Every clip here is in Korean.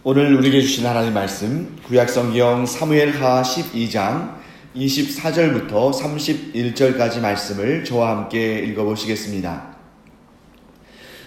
오늘 우리에게 주신 하나님 말씀 구약성경 사무엘하 12장 24절부터 31절까지 말씀을 저와 함께 읽어보시겠습니다.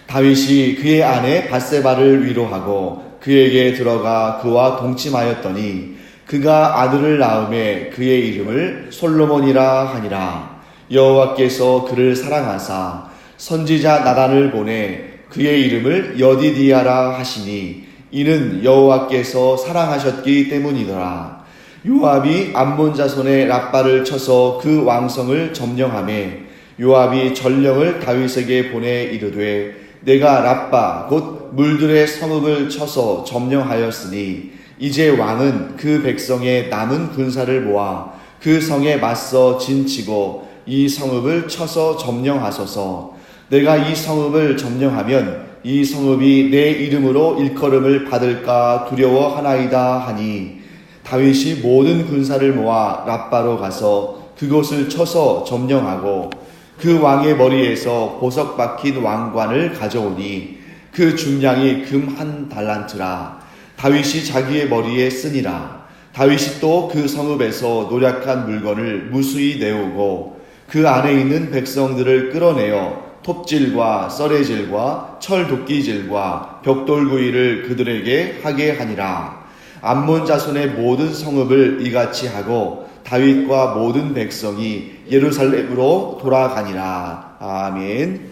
다윗이 그의 아내 밧세바를 위로하고 그에게 들어가 그와 동침하였더니 그가 아들을 낳음에 그의 이름을 솔로몬이라 하니라. 여호와께서 그를 사랑하사 선지자 나단을 보내 그의 이름을 여디디아라 하시니 이는 여호와께서 사랑하셨기 때문이더라. 요압이 암몬 자손의 랍바를 쳐서 그 왕성을 점령하매 요압이 전령을 다윗에게 보내 이르되 내가 랍바 곧 물들의 성읍을 쳐서 점령하였으니 이제 왕은 그 백성의 남은 군사를 모아 그 성에 맞서 진치고 이 성읍을 쳐서 점령하소서. 내가 이 성읍을 점령하면 이 성읍이 내 이름으로 일컬음을 받을까 두려워하나이다 하니 다윗이 모든 군사를 모아 랍바로 가서 그곳을 쳐서 점령하고 그 왕의 머리에서 보석 박힌 왕관을 가져오니 그 중량이 금 1달란트라. 다윗이 자기의 머리에 쓰니라. 다윗이 또 그 성읍에서 노략한 물건을 무수히 내오고 그 안에 있는 백성들을 끌어내어 톱질과 썰애질과 철도끼질과 벽돌구이를 그들에게 하게 하니라. 암몬 자손의 모든 성읍을 이같이 하고 다윗과 모든 백성이 예루살렘으로 돌아가니라. 아멘.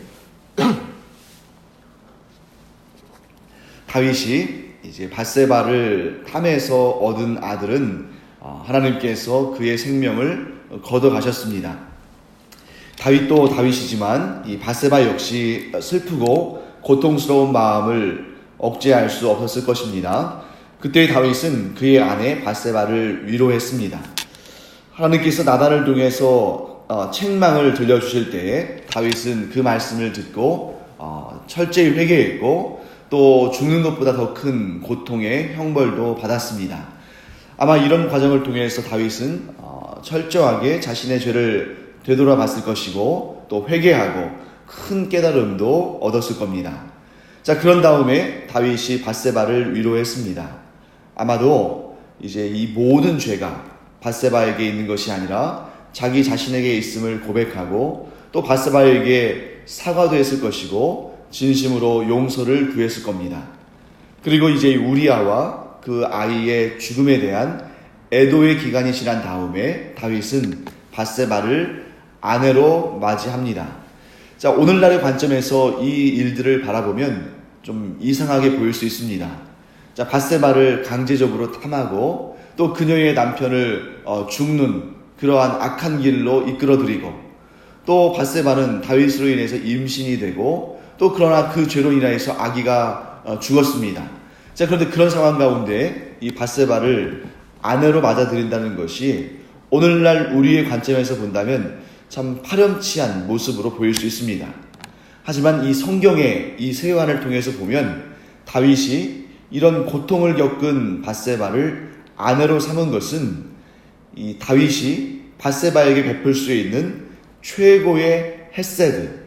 다윗이 이제 밧세바를 탐해서 얻은 아들은 하나님께서 그의 생명을 걷어가셨습니다. 다윗도 다윗이지만 이 밧세바 역시 슬프고 고통스러운 마음을 억제할 수 없었을 것입니다. 그때 다윗은 그의 아내 밧세바를 위로했습니다. 하나님께서 나단을 통해서 책망을 들려주실 때에 다윗은 그 말씀을 듣고 철저히 회개했고 또 죽는 것보다 더 큰 고통의 형벌도 받았습니다. 아마 이런 과정을 통해서 다윗은 철저하게 자신의 죄를 되돌아봤을 것이고 또 회개하고 큰 깨달음도 얻었을 겁니다. 자, 그런 다음에 다윗이 밧세바를 위로했습니다. 아마도 이제 이 모든 죄가 밧세바에게 있는 것이 아니라 자기 자신에게 있음을 고백하고 또 밧세바에게 사과도 했을 것이고 진심으로 용서를 구했을 겁니다. 그리고 이제 우리아와 그 아이의 죽음에 대한 애도의 기간이 지난 다음에 다윗은 밧세바를 아내로 맞이합니다. 자, 오늘날의 관점에서 이 일들을 바라보면 좀 이상하게 보일 수 있습니다. 자, 밧세바를 강제적으로 탐하고 또 그녀의 남편을 죽는 그러한 악한 길로 이끌어들이고 또 밧세바는 다윗으로 인해서 임신이 되고 또 그러나 그 죄로 인해서 아기가 죽었습니다. 자, 그런데 그런 상황 가운데 이 밧세바를 아내로 맞아들인다는 것이 오늘날 우리의 관점에서 본다면 참 파렴치한 모습으로 보일 수 있습니다. 하지만 이 성경의 이 세관을 통해서 보면 다윗이 이런 고통을 겪은 밧세바를 아내로 삼은 것은 이 다윗이 밧세바에게 베풀 수 있는 최고의 헤세드,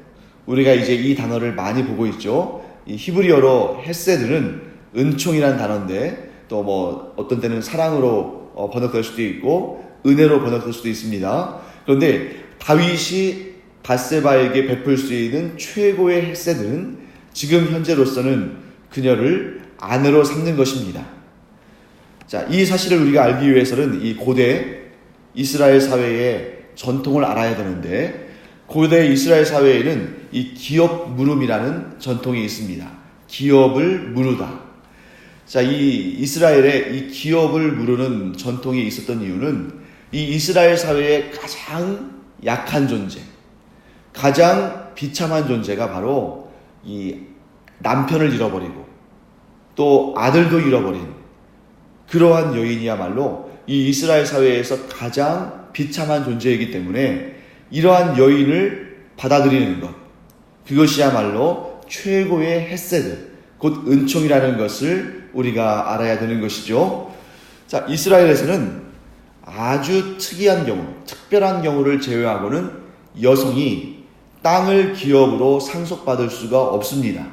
우리가 이제 이 단어를 많이 보고 있죠. 이 히브리어로 헤세드는 은총이라는 단어인데 또 뭐 어떤 때는 사랑으로 번역될 수도 있고 은혜로 번역될 수도 있습니다. 그런데 다윗이 밧세바에게 베풀 수 있는 최고의 헤세드는 지금 현재로서는 그녀를 아내로 삼는 것입니다. 자, 이 사실을 우리가 알기 위해서는 이 고대 이스라엘 사회의 전통을 알아야 되는데 고대 이스라엘 사회에는 이 기업 물음이라는 전통이 있습니다. 기업을 물으다. 자, 이 이스라엘에 이 기업을 물으는 전통이 있었던 이유는 이 이스라엘 사회의 가장 약한 존재, 가장 비참한 존재가 바로 이 남편을 잃어버리고 또 아들도 잃어버린 그러한 여인이야말로 이 이스라엘 사회에서 가장 비참한 존재이기 때문에 이러한 여인을 받아들이는 것, 그것이야말로 최고의 헤세드, 곧 은총이라는 것을 우리가 알아야 되는 것이죠. 자, 이스라엘에서는 아주 특이한 경우, 특별한 경우를 제외하고는 여성이 땅을 기업으로 상속받을 수가 없습니다.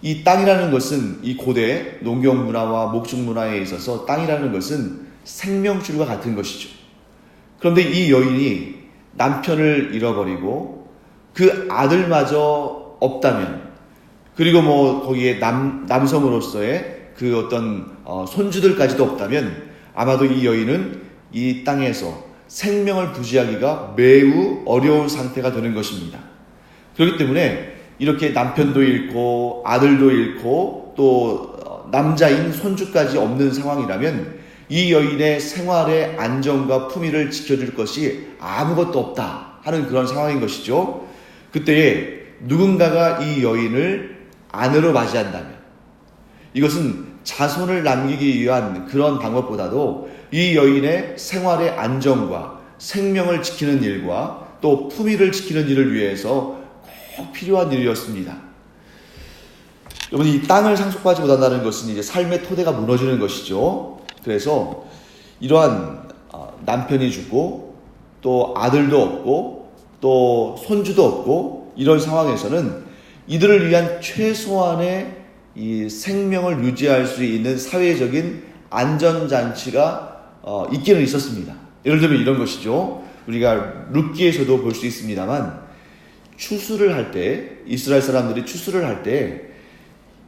이 땅이라는 것은 이 고대 농경 문화와 목축 문화에 있어서 땅이라는 것은 생명줄과 같은 것이죠. 그런데 이 여인이 남편을 잃어버리고 그 아들마저 없다면, 그리고 거기에 남성으로서의 그 어떤 손주들까지도 없다면 아마도 이 여인은 이 땅에서 생명을 부지하기가 매우 어려운 상태가 되는 것입니다. 그렇기 때문에 이렇게 남편도 잃고 아들도 잃고 또 남자인 손주까지 없는 상황이라면 이 여인의 생활의 안정과 품위를 지켜줄 것이 아무것도 없다 하는 그런 상황인 것이죠. 그때에 누군가가 이 여인을 아내로 맞이한다면, 이것은 자손을 남기기 위한 그런 방법보다도 이 여인의 생활의 안정과 생명을 지키는 일과 또 품위를 지키는 일을 위해서 꼭 필요한 일이었습니다. 여러분, 이 땅을 상속받지 못한다는 것은 이제 삶의 토대가 무너지는 것이죠. 그래서 이러한 남편이 죽고 또 아들도 없고 또 손주도 없고 이런 상황에서는 이들을 위한 최소한의 이 생명을 유지할 수 있는 사회적인 안전장치가 있기는 있었습니다. 예를 들면 이런 것이죠. 우리가 룻기에서도 볼 수 있습니다만, 추수를 할 때, 이스라엘 사람들이 추수를 할 때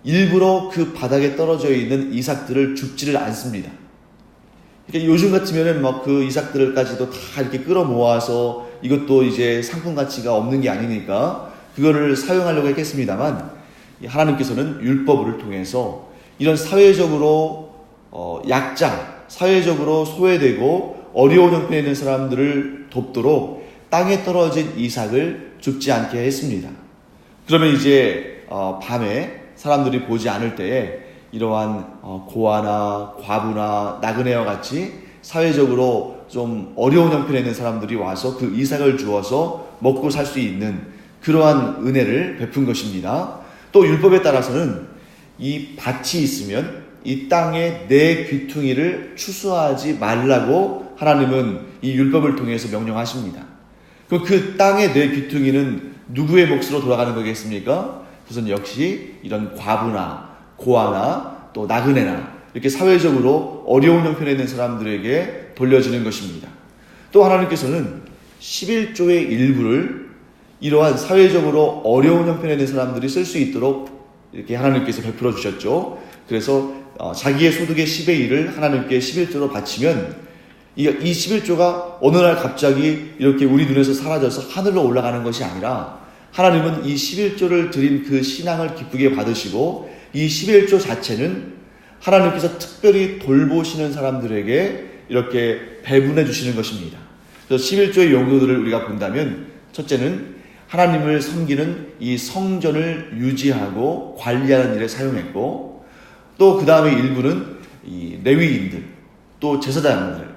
일부러 그 바닥에 떨어져 있는 이삭들을 줍지를 않습니다. 그러니까 요즘 같으면은 그 이삭들까지도 다 이렇게 끌어 모아서 이것도 이제 상품 가치가 없는 게 아니니까 그거를 사용하려고 했겠습니다만, 하나님께서는 율법을 통해서 이런 사회적으로 약자, 사회적으로 소외되고 어려운 형편에 있는 사람들을 돕도록 땅에 떨어진 이삭을 줍지 않게 했습니다. 그러면 이제 밤에 사람들이 보지 않을 때에 이러한 고아나 과부나 나그네와 같이 사회적으로 좀 어려운 형편에 있는 사람들이 와서 그 이삭을 주어서 먹고 살 수 있는 그러한 은혜를 베푼 것입니다. 또 율법에 따라서는 이 밭이 있으면 이 땅에 내 귀퉁이를 추수하지 말라고 하나님은 이 율법을 통해서 명령하십니다. 그럼 그 땅의 내 귀퉁이는 누구의 몫으로 돌아가는 거겠습니까? 그것은 역시 이런 과부나 고아나 또 나그네나 이렇게 사회적으로 어려운 형편에 있는 사람들에게 돌려지는 것입니다. 또 하나님께서는 11조의 일부를 이러한 사회적으로 어려운 형편에 있는 사람들이 쓸 수 있도록 이렇게 하나님께서 베풀어 주셨죠. 그래서 자기의 소득의 10의 1을 하나님께 11조로 바치면 이 11조가 어느 날 갑자기 이렇게 우리 눈에서 사라져서 하늘로 올라가는 것이 아니라, 하나님은 이 11조를 드린 그 신앙을 기쁘게 받으시고 이 11조 자체는 하나님께서 특별히 돌보시는 사람들에게 이렇게 배분해 주시는 것입니다. 그래서 11조의 용도들을 우리가 본다면, 첫째는 하나님을 섬기는 이 성전을 유지하고 관리하는 일에 사용했고, 또 그 다음에 일부는 이 레위인들, 또 제사장들,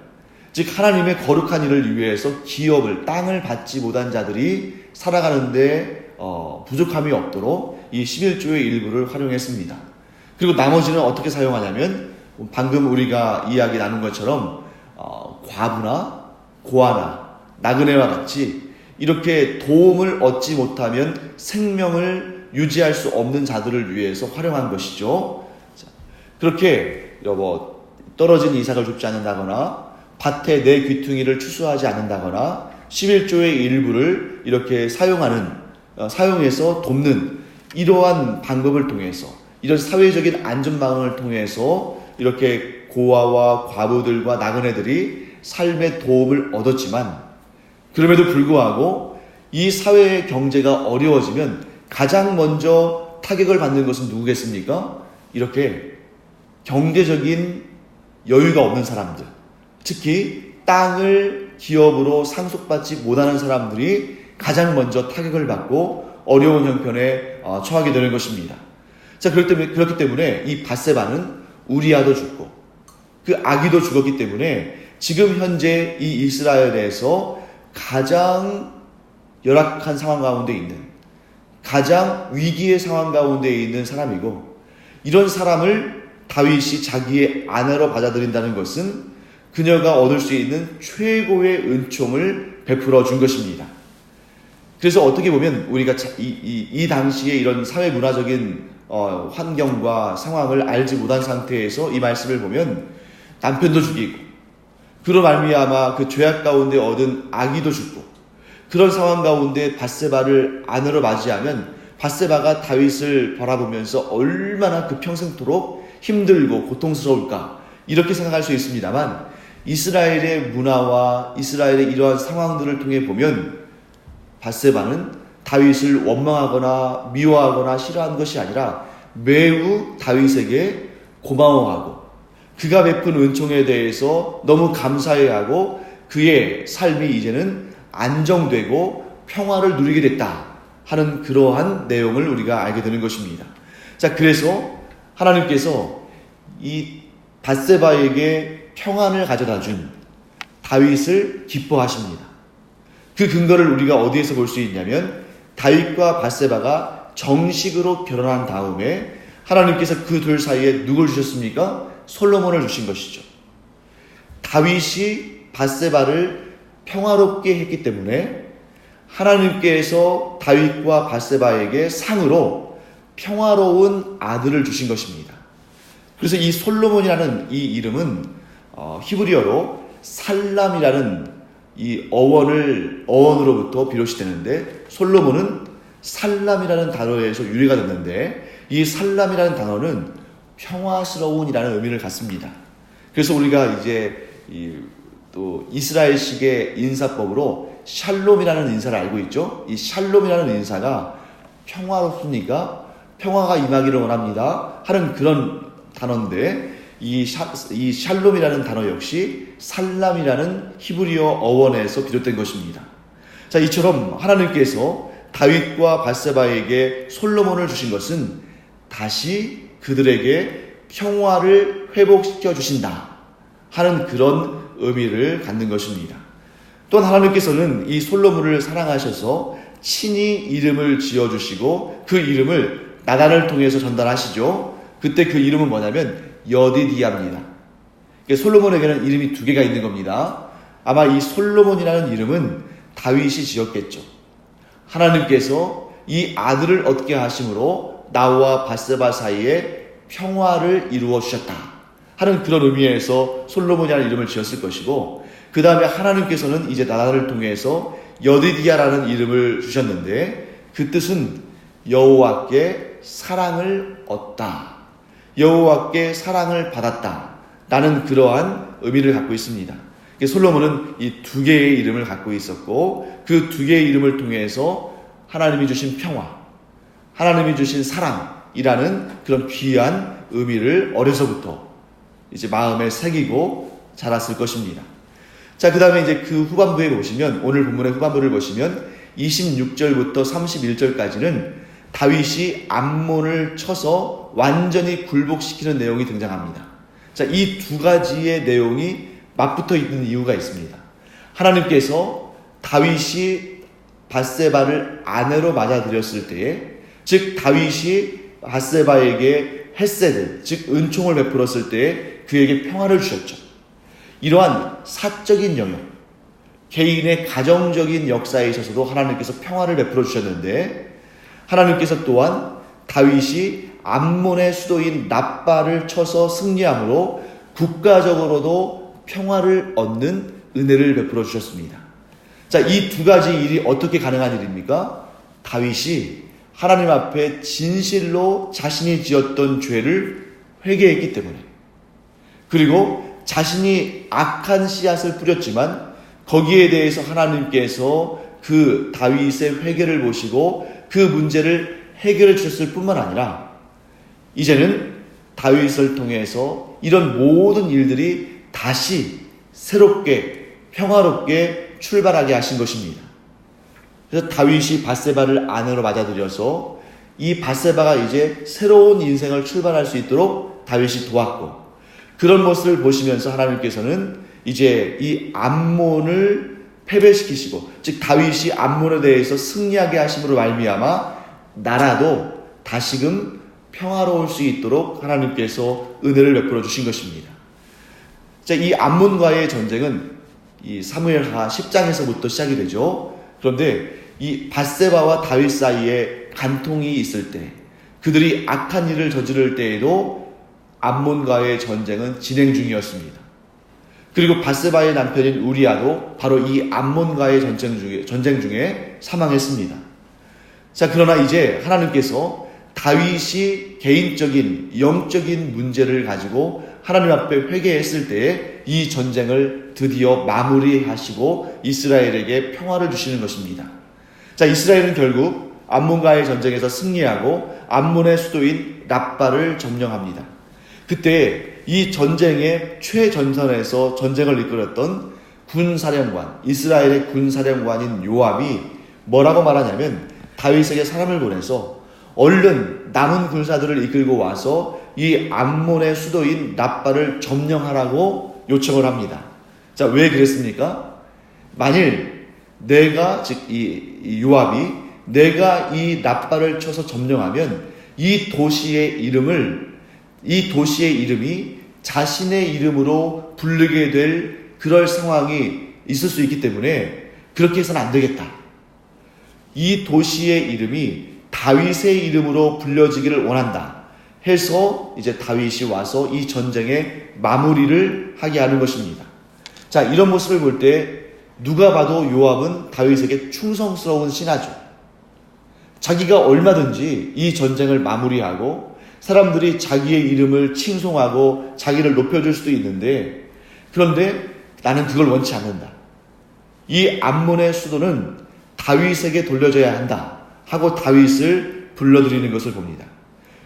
즉 하나님의 거룩한 일을 위해서 기업을, 땅을 받지 못한 자들이 살아가는데 부족함이 없도록 이 11조의 일부를 활용했습니다. 그리고 나머지는 어떻게 사용하냐면, 방금 우리가 이야기 나눈 것처럼 과부나 고아나 나그네와 같이 이렇게 도움을 얻지 못하면 생명을 유지할 수 없는 자들을 위해서 활용한 것이죠. 그렇게 떨어진 이삭을 줍지 않는다거나 밭에 내 귀퉁이를 추수하지 않는다거나 11조의 일부를 이렇게 사용해서 돕는 이러한 방법을 통해서, 이런 사회적인 안전망을 통해서 이렇게 고아와 과부들과 나그네들이 삶의 도움을 얻었지만, 그럼에도 불구하고 이 사회의 경제가 어려워지면 가장 먼저 타격을 받는 것은 누구겠습니까? 이렇게 경제적인 여유가 없는 사람들, 특히 땅을 기업으로 상속받지 못하는 사람들이 가장 먼저 타격을 받고 어려운 형편에 처하게 되는 것입니다. 자, 그렇기 때문에 이 밧세바는 우리아도 죽고 그 아기도 죽었기 때문에 지금 현재 이 이스라엘에서 가장 열악한 상황 가운데 있는, 가장 위기의 상황 가운데 있는 사람이고, 이런 사람을 다윗이 자기의 아내로 받아들인다는 것은 그녀가 얻을 수 있는 최고의 은총을 베풀어 준 것입니다. 그래서 어떻게 보면 우리가 이 당시에 이런 사회 문화적인 환경과 상황을 알지 못한 상태에서 이 말씀을 보면 남편도 죽이고 그로 말미암아 그 죄악 가운데 얻은 아기도 죽고 그런 상황 가운데 밧세바를 아내로 맞이하면 밧세바가 다윗을 바라보면서 얼마나 그 평생토록 힘들고 고통스러울까 이렇게 생각할 수 있습니다만 이스라엘의 문화와 이스라엘의 이러한 상황들을 통해 보면 밧세바는 다윗을 원망하거나 미워하거나 싫어한 것이 아니라 매우 다윗에게 고마워하고 그가 베푼 은총에 대해서 너무 감사해하고 그의 삶이 이제는 안정되고 평화를 누리게 됐다 하는 그러한 내용을 우리가 알게 되는 것입니다. 자, 그래서 하나님께서 이 밧세바에게 평안을 가져다 준 다윗을 기뻐하십니다. 그 근거를 우리가 어디에서 볼 수 있냐면 다윗과 밧세바가 정식으로 결혼한 다음에 하나님께서 그 둘 사이에 누굴 주셨습니까? 솔로몬을 주신 것이죠. 다윗이 밧세바를 평화롭게 했기 때문에 하나님께서 다윗과 밧세바에게 상으로 평화로운 아들을 주신 것입니다. 그래서 이 솔로몬이라는 이 이름은 히브리어로 살람이라는 이 어원으로부터 비롯이 되는데 솔로몬은 살람이라는 단어에서 유래가 됐는데 이 살람이라는 단어는 평화스러운이라는 의미를 갖습니다. 그래서 우리가 이제 또 이스라엘식의 인사법으로 샬롬이라는 인사를 알고 있죠. 이 샬롬이라는 인사가 평화롭습니까? 평화가 임하기를 원합니다 하는 그런 단어인데 이 샬롬이라는 단어 역시 살람이라는 히브리어 어원에서 비롯된 것입니다. 자, 이처럼 하나님께서 다윗과 밧세바에게 솔로몬을 주신 것은 다시 그들에게 평화를 회복시켜 주신다 하는 그런 의미를 갖는 것입니다. 또한 하나님께서는 이 솔로몬을 사랑하셔서 친히 이름을 지어주시고 그 이름을 나단을 통해서 전달하시죠. 그때 그 이름은 뭐냐면 여디디아입니다. 솔로몬에게는 이름이 두 개가 있는 겁니다. 아마 이 솔로몬이라는 이름은 다윗이 지었겠죠. 하나님께서 이 아들을 얻게 하심으로 나와 밧세바 사이에 평화를 이루어 주셨다 하는 그런 의미에서 솔로몬이라는 이름을 지었을 것이고 그 다음에 하나님께서는 이제 나단을 통해서 여디디아라는 이름을 주셨는데 그 뜻은 여호와께 사랑을 얻다, 여호와께 사랑을 받았다 라는 그러한 의미를 갖고 있습니다. 솔로몬은 이 두 개의 이름을 갖고 있었고 그 두 개의 이름을 통해서 하나님이 주신 평화, 하나님이 주신 사랑이라는 그런 귀한 의미를 어려서부터 이제 마음에 새기고 자랐을 것입니다. 자, 그 다음에 이제 그 후반부에 보시면 오늘 본문의 후반부를 보시면 26절부터 31절까지는 다윗이 암몬을 쳐서 완전히 굴복시키는 내용이 등장합니다. 자, 이 두 가지의 내용이 맞붙어 있는 이유가 있습니다. 하나님께서 다윗이 밧세바를 아내로 맞아들였을 때에, 즉 다윗이 밧세바에게 헤세드, 즉 은총을 베풀었을 때에 그에게 평화를 주셨죠. 이러한 사적인 영역, 개인의 가정적인 역사에 있어서도 하나님께서 평화를 베풀어 주셨는데 하나님께서 또한 다윗이 암몬의 수도인 납바를 쳐서 승리함으로 국가적으로도 평화를 얻는 은혜를 베풀어 주셨습니다. 자, 이 두 가지 일이 어떻게 가능한 일입니까? 다윗이 하나님 앞에 진실로 자신이 지었던 죄를 회개했기 때문에, 그리고 자신이 악한 씨앗을 뿌렸지만 거기에 대해서 하나님께서 그 다윗의 회개를 보시고 그 문제를 해결해 주셨을 뿐만 아니라 이제는 다윗을 통해서 이런 모든 일들이 다시 새롭게 평화롭게 출발하게 하신 것입니다. 그래서 다윗이 밧세바를 아내로 맞아들여서 이 밧세바가 이제 새로운 인생을 출발할 수 있도록 다윗이 도왔고, 그런 모습을 보시면서 하나님께서는 이제 이 암몬을 패배시키시고, 즉 다윗이 암몬에 대해서 승리하게 하심으로 말미암아 나라도 다시금 평화로울 수 있도록 하나님께서 은혜를 베풀어 주신 것입니다. 자, 이 암몬과의 전쟁은 이 사무엘하 10장에서부터 시작이 되죠. 그런데 이 밧세바와 다윗 사이에 간통이 있을 때, 그들이 악한 일을 저지를 때에도 암몬과의 전쟁은 진행 중이었습니다. 그리고 바세바의 남편인 우리아도 바로 이 암몬과의 전쟁 중에 사망했습니다. 자, 그러나 이제 하나님께서 다윗이 개인적인 영적인 문제를 가지고 하나님 앞에 회개했을 때에 이 전쟁을 드디어 마무리하시고 이스라엘에게 평화를 주시는 것입니다. 자, 이스라엘은 결국 암몬과의 전쟁에서 승리하고 암몬의 수도인 랍바를 점령합니다. 그때 이 전쟁의 최전선에서 전쟁을 이끌었던 군사령관, 이스라엘의 군사령관인 요압이 뭐라고 말하냐면 다윗에게 사람을 보내서 얼른 남은 군사들을 이끌고 와서 이 암몬의 수도인 랍바를 점령하라고 요청을 합니다. 자, 왜 그랬습니까? 만일 내가, 즉 이 요압이 내가 이 랍바를 쳐서 점령하면 이 도시의 이름이 자신의 이름으로 부르게 될 그럴 상황이 있을 수 있기 때문에 그렇게 해서는 안 되겠다. 이 도시의 이름이 다윗의 이름으로 불려지기를 원한다 해서 이제 다윗이 와서 이 전쟁의 마무리를 하게 하는 것입니다. 자, 이런 모습을 볼 때 누가 봐도 요압은 다윗에게 충성스러운 신하죠. 자기가 얼마든지 이 전쟁을 마무리하고 사람들이 자기의 이름을 칭송하고 자기를 높여줄 수도 있는데, 그런데 나는 그걸 원치 않는다. 이 암몬의 수도는 다윗에게 돌려줘야 한다 하고 다윗을 불러들이는 것을 봅니다.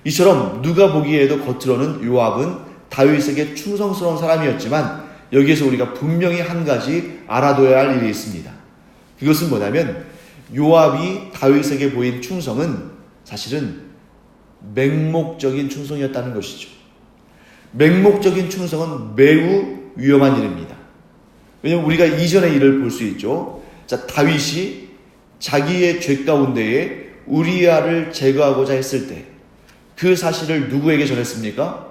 이처럼 누가 보기에도 겉으로는 요압은 다윗에게 충성스러운 사람이었지만 여기에서 우리가 분명히 한 가지 알아둬야 할 일이 있습니다. 그것은 뭐냐면 요압이 다윗에게 보인 충성은 사실은 맹목적인 충성이었다는 것이죠. 맹목적인 충성은 매우 위험한 일입니다. 왜냐하면 우리가 이전의 일을 볼 수 있죠. 자, 다윗이 자기의 죄 가운데에 우리아를 제거하고자 했을 때 그 사실을 누구에게 전했습니까?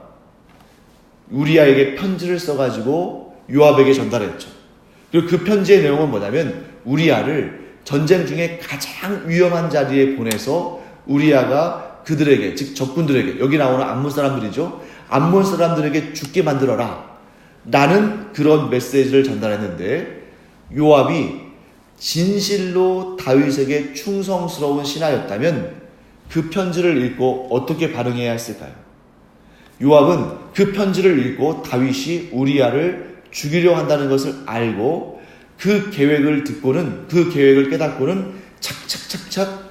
우리아에게 편지를 써가지고 요압에게 전달했죠. 그리고 그 편지의 내용은 뭐냐면 우리아를 전쟁 중에 가장 위험한 자리에 보내서 우리아가 그들에게, 즉 적군들에게, 여기 나오는 암몬 사람들이죠. 암몬 사람들에게 죽게 만들어라. 나는 그런 메시지를 전달했는데 요압이 진실로 다윗에게 충성스러운 신하였다면 그 편지를 읽고 어떻게 반응해야 했을까요? 요압은 그 편지를 읽고 다윗이 우리아를 죽이려 한다는 것을 알고 그 계획을 듣고는, 그 계획을 깨닫고는 착착착착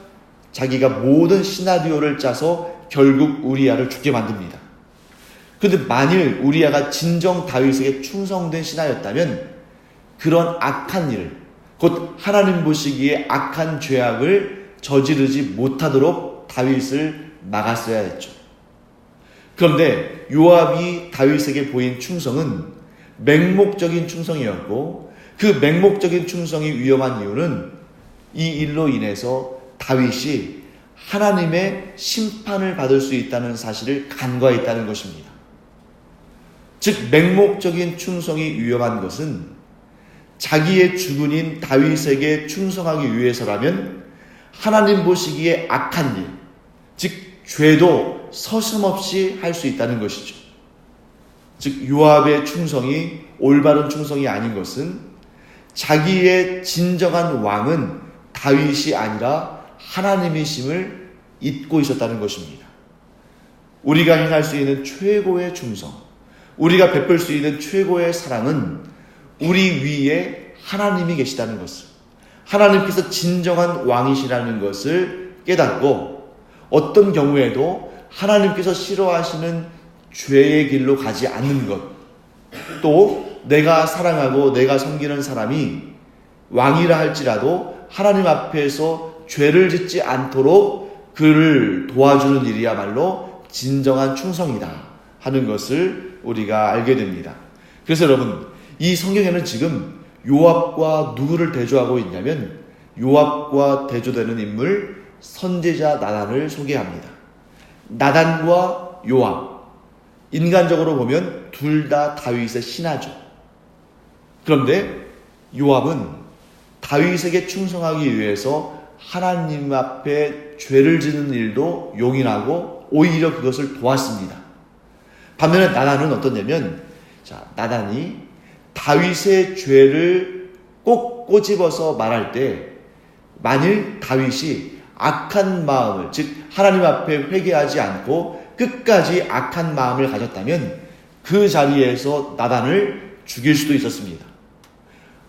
자기가 모든 시나리오를 짜서 결국 우리아를 죽게 만듭니다. 그런데 만일 우리아가 진정 다윗에게 충성된 신하였다면 그런 악한 일, 곧 하나님 보시기에 악한 죄악을 저지르지 못하도록 다윗을 막았어야 했죠. 그런데 요압이 다윗에게 보인 충성은 맹목적인 충성이었고 그 맹목적인 충성이 위험한 이유는 이 일로 인해서 다윗이 하나님의 심판을 받을 수 있다는 사실을 간과했다는 것입니다. 즉 맹목적인 충성이 위험한 것은 자기의 주군인 다윗에게 충성하기 위해서라면 하나님 보시기에 악한 일, 즉 죄도 서슴없이 할 수 있다는 것이죠. 즉 요압의 충성이 올바른 충성이 아닌 것은 자기의 진정한 왕은 다윗이 아니라 하나님이심을 잊고 있었다는 것입니다. 우리가 행할 수 있는 최고의 충성, 우리가 베풀 수 있는 최고의 사랑은 우리 위에 하나님이 계시다는 것을, 하나님께서 진정한 왕이시라는 것을 깨닫고 어떤 경우에도 하나님께서 싫어하시는 죄의 길로 가지 않는 것, 또 내가 사랑하고 내가 섬기는 사람이 왕이라 할지라도 하나님 앞에서 죄를 짓지 않도록 그를 도와주는 일이야말로 진정한 충성이다 하는 것을 우리가 알게 됩니다. 그래서 여러분, 이 성경에는 지금 요압과 누구를 대조하고 있냐면 요압과 대조되는 인물 선지자 나단을 소개합니다. 나단과 요압, 인간적으로 보면 둘 다 다윗의 신하죠. 그런데 요압은 다윗에게 충성하기 위해서 하나님 앞에 죄를 짓는 일도 용인하고 오히려 그것을 도왔습니다. 반면에 나단은 어떠냐면, 나단이 다윗의 죄를 꼭 꼬집어서 말할 때, 만일 다윗이 악한 마음을, 즉 하나님 앞에 회개하지 않고 끝까지 악한 마음을 가졌다면 그 자리에서 나단을 죽일 수도 있었습니다.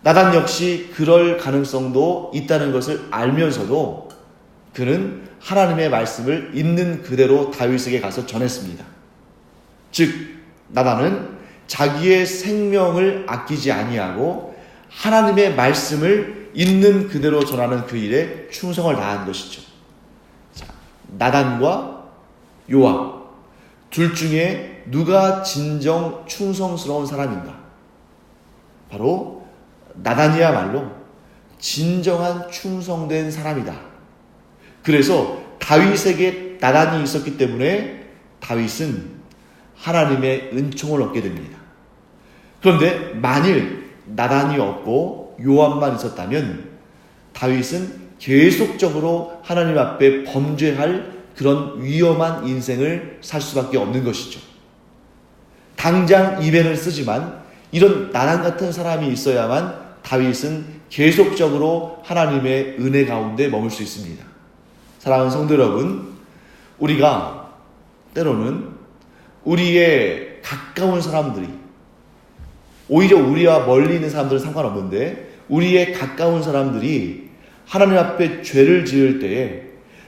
나단 역시 그럴 가능성도 있다는 것을 알면서도 그는 하나님의 말씀을 있는 그대로 다윗에게 가서 전했습니다. 즉 나단은 자기의 생명을 아끼지 아니하고 하나님의 말씀을 있는 그대로 전하는 그 일에 충성을 다한 것이죠. 나단과 요압 둘 중에 누가 진정 충성스러운 사람인가? 바로 나단이야말로 진정한 충성된 사람이다. 그래서 다윗에게 나단이 있었기 때문에 다윗은 하나님의 은총을 얻게 됩니다. 그런데 만일 나단이 없고 요압만 있었다면 다윗은 계속적으로 하나님 앞에 범죄할 그런 위험한 인생을 살 수밖에 없는 것이죠. 당장 입에는 쓰지만 이런 나단 같은 사람이 있어야만 다윗은 계속적으로 하나님의 은혜 가운데 머물 수 있습니다. 사랑하는 성도 여러분, 우리가 때로는 우리의 가까운 사람들이, 오히려 우리와 멀리 있는 사람들은 상관없는데 우리의 가까운 사람들이 하나님 앞에 죄를 지을 때에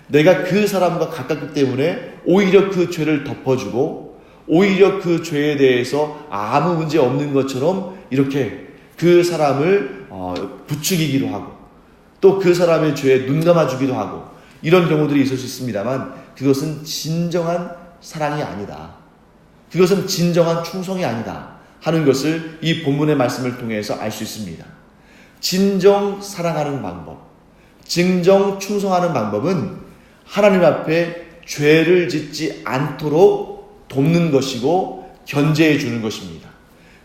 내가 그 사람과 가깝기 때문에 오히려 그 죄를 덮어주고 오히려 그 죄에 대해서 아무 문제 없는 것처럼 이렇게 그 사람을 부추기기도 하고 또 그 사람의 죄에 눈 감아주기도 하고 이런 경우들이 있을 수 있습니다만 그것은 진정한 사랑이 아니다. 그것은 진정한 충성이 아니다 하는 것을 이 본문의 말씀을 통해서 알 수 있습니다. 진정 사랑하는 방법, 진정 충성하는 방법은 하나님 앞에 죄를 짓지 않도록 돕는 것이고 견제해 주는 것입니다.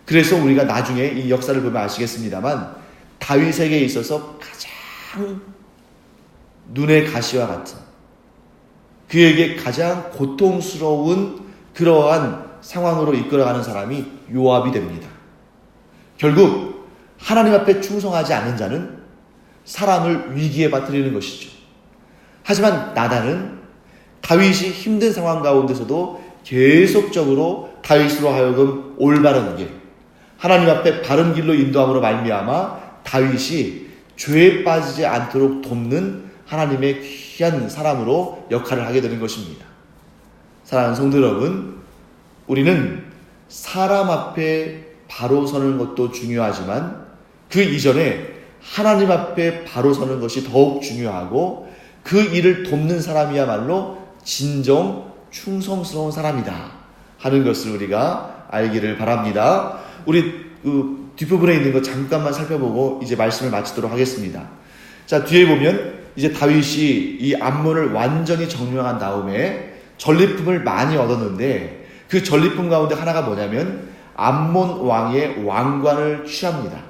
그래서 우리가 나중에 이 역사를 보면 아시겠습니다만 다윗에게 있어서 가장 눈의 가시와 같은 그에게 가장 고통스러운 그러한 상황으로 이끌어가는 사람이 요압이 됩니다. 결국 하나님 앞에 충성하지 않는 자는 사람을 위기에 빠뜨리는 것이죠. 하지만 나단은 다윗이 힘든 상황 가운데서도 계속적으로 다윗으로 하여금 올바른 길, 하나님 앞에 바른 길로 인도함으로 말미암아 다윗이 죄에 빠지지 않도록 돕는 하나님의 귀한 사람으로 역할을 하게 되는 것입니다. 사랑하는 성도 여러분, 우리는 사람 앞에 바로 서는 것도 중요하지만 그 이전에 하나님 앞에 바로 서는 것이 더욱 중요하고 그 일을 돕는 사람이야말로 진정 충성스러운 사람이다 하는 것을 우리가 알기를 바랍니다. 우리 그 뒷부분에 있는 거 잠깐만 살펴보고 이제 말씀을 마치도록 하겠습니다. 자, 뒤에 보면 이제 다윗이 이 암몬을 완전히 정령한 다음에 전리품을 많이 얻었는데 그 전리품 가운데 하나가 뭐냐면 암몬 왕의 왕관을 취합니다.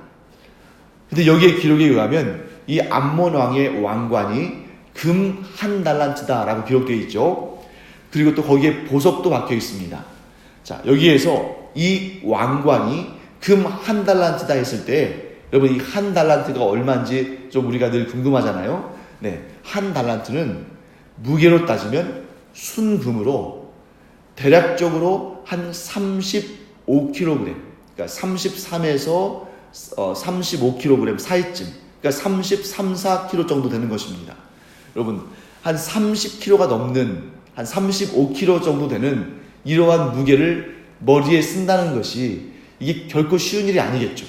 근데 여기에 기록에 의하면 이 암몬 왕의 왕관이 금 1달란트다라고 기록되어 있죠. 그리고 또 거기에 보석도 박혀 있습니다. 자, 여기에서 이 왕관이 금 1달란트다 했을 때 여러분 이 1달란트가 얼마인지 좀 우리가 늘 궁금하잖아요. 네, 1달란트는 무게로 따지면 순금으로 대략적으로 한 35kg, 그러니까 33에서 35kg 사이쯤, 그러니까 33, 4kg 정도 되는 것입니다. 여러분, 한 30kg가 넘는, 한 35kg 정도 되는 이러한 무게를 머리에 쓴다는 것이 이게 결코 쉬운 일이 아니겠죠.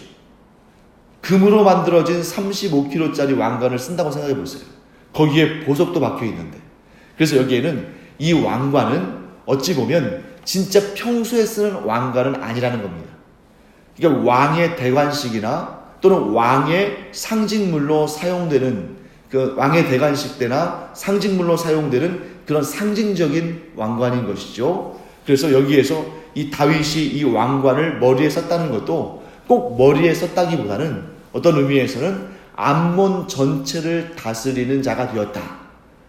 금으로 만들어진 35kg짜리 왕관을 쓴다고 생각해 보세요. 거기에 보석도 박혀 있는데. 그래서 여기에는 이 왕관은 어찌 보면 진짜 평소에 쓰는 왕관은 아니라는 겁니다. 그러니까 왕의 대관식이나 또는 왕의 상징물로 사용되는 그 왕의 대관식 때나 상징물로 사용되는 그런 상징적인 왕관인 것이죠. 그래서 여기에서 이 다윗이 이 왕관을 머리에 썼다는 것도 꼭 머리에 썼다기보다는 어떤 의미에서는 암몬 전체를 다스리는 자가 되었다.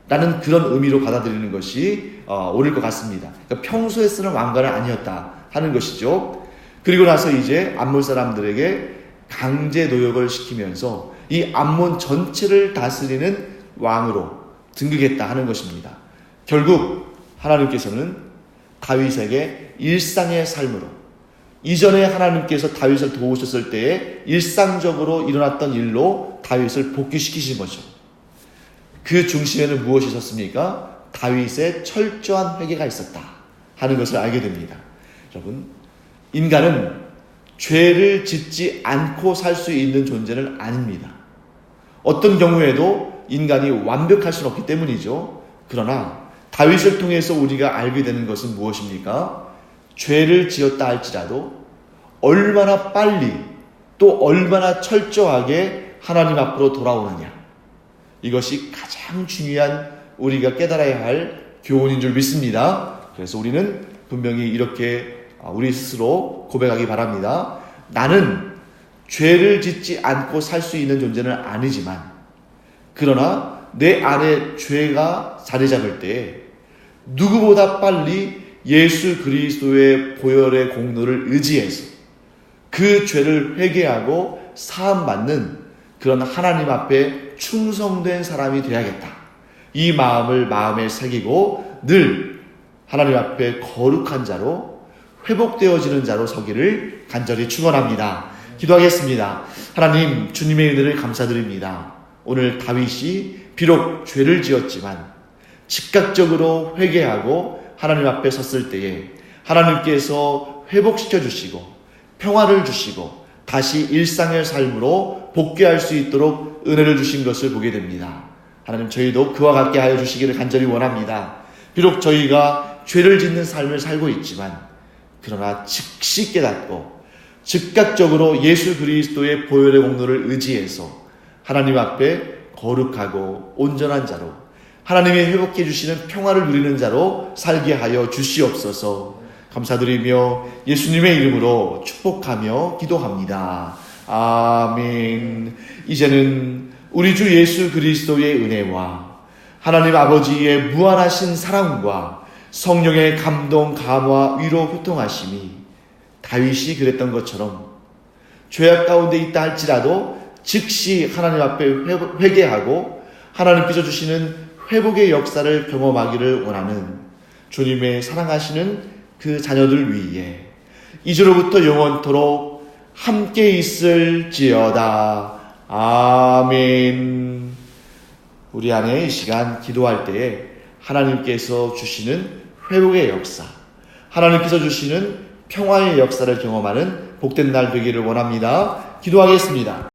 라는 그런 의미로 받아들이는 것이 옳을 것 같습니다. 그러니까 평소에 쓰는 왕관은 아니었다 하는 것이죠. 그리고 나서 이제 암몬 사람들에게 강제 노역을 시키면서 이 암몬 전체를 다스리는 왕으로 등극했다 하는 것입니다. 결국 하나님께서는 다윗에게 일상의 삶으로, 이전에 하나님께서 다윗을 도우셨을 때에 일상적으로 일어났던 일로 다윗을 복귀시키신 거죠. 그 중심에는 무엇이 있었습니까? 다윗의 철저한 회개가 있었다 하는 것을 알게 됩니다. 여러분, 인간은 죄를 짓지 않고 살 수 있는 존재는 아닙니다. 어떤 경우에도 인간이 완벽할 수는 없기 때문이죠. 그러나 다윗을 통해서 우리가 알게 되는 것은 무엇입니까? 죄를 지었다 할지라도 얼마나 빨리 또 얼마나 철저하게 하나님 앞으로 돌아오느냐, 이것이 가장 중요한 우리가 깨달아야 할 교훈인 줄 믿습니다. 그래서 우리는 분명히 이렇게 우리 스스로 고백하기 바랍니다. 나는 죄를 짓지 않고 살 수 있는 존재는 아니지만, 그러나 내 안에 죄가 자리 잡을 때에 누구보다 빨리 예수 그리스도의 보혈의 공로를 의지해서 그 죄를 회개하고 사함받는 그런 하나님 앞에 충성된 사람이 되어야겠다. 이 마음을 마음에 새기고 늘 하나님 앞에 거룩한 자로, 회복되어지는 자로 서기를 간절히 축원합니다. 기도하겠습니다. 하나님, 주님의 은혜를 감사드립니다. 오늘 다윗이 비록 죄를 지었지만 즉각적으로 회개하고 하나님 앞에 섰을 때에 하나님께서 회복시켜 주시고 평화를 주시고 다시 일상의 삶으로 복귀할 수 있도록 은혜를 주신 것을 보게 됩니다. 하나님, 저희도 그와 같게 하여 주시기를 간절히 원합니다. 비록 저희가 죄를 짓는 삶을 살고 있지만, 그러나 즉시 깨닫고 즉각적으로 예수 그리스도의 보혈의 공로를 의지해서 하나님 앞에 거룩하고 온전한 자로, 하나님이 회복해 주시는 평화를 누리는 자로 살게 하여 주시옵소서. 감사드리며 예수님의 이름으로 축복하며 기도합니다. 아멘. 이제는 우리 주 예수 그리스도의 은혜와 하나님 아버지의 무한하신 사랑과 성령의 감동, 감화, 위로, 호통하심이 다윗이 그랬던 것처럼 죄악 가운데 있다 할지라도 즉시 하나님 앞에 회개하고 하나님께서 주시는 회복의 역사를 경험하기를 원하는 주님의 사랑하시는 그 자녀들 위에 이제로부터 영원토록 함께 있을지어다. 아멘. 우리 안에 이 시간 기도할 때에 하나님께서 주시는 회복의 역사, 하나님께서 주시는 평화의 역사를 경험하는 복된 날 되기를 원합니다. 기도하겠습니다.